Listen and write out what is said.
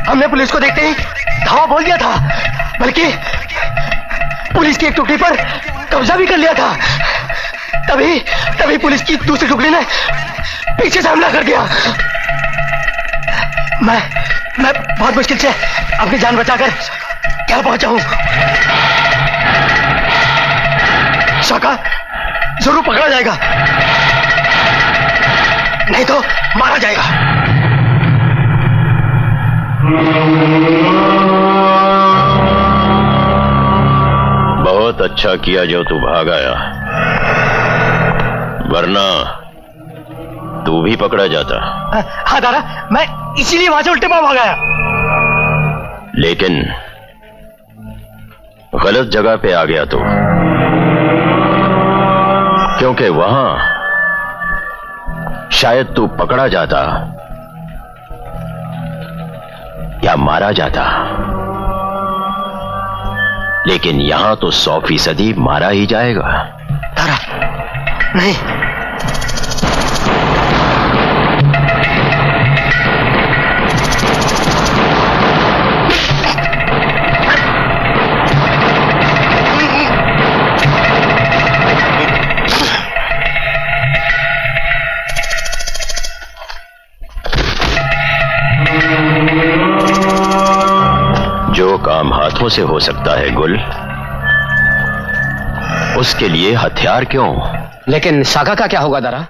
हमने पुलिस को देखते ही धावा बोल दिया था, बल्कि पुलिस की एक टुकड़ी पर कब्जा भी कर लिया था। तभी पुलिस की दूसरी टुकड़ी ने पीछे से हमला कर दिया। मैं बहुत मुश्किल से अपनी जान बचाकर घर पहुंचा हूं। शाका जरूर पकड़ा जाएगा, नहीं तो मारा जाएगा। बहुत अच्छा किया जो तू भाग आया, वरना तू भी पकड़ा जाता। हाँ दादा, मैं इसीलिए वहां से उल्टे पांव भाग आया। लेकिन गलत जगह पे आ गया तू, क्योंकि वहां शायद तू पकड़ा जाता या मारा जाता, लेकिन यहां तो 100% मारा ही जाएगा। तारा, नहीं। जो काम हाथों से हो सकता है गुल, उसके लिए हथियार क्यों? लेकिन शाका का क्या होगा दारा?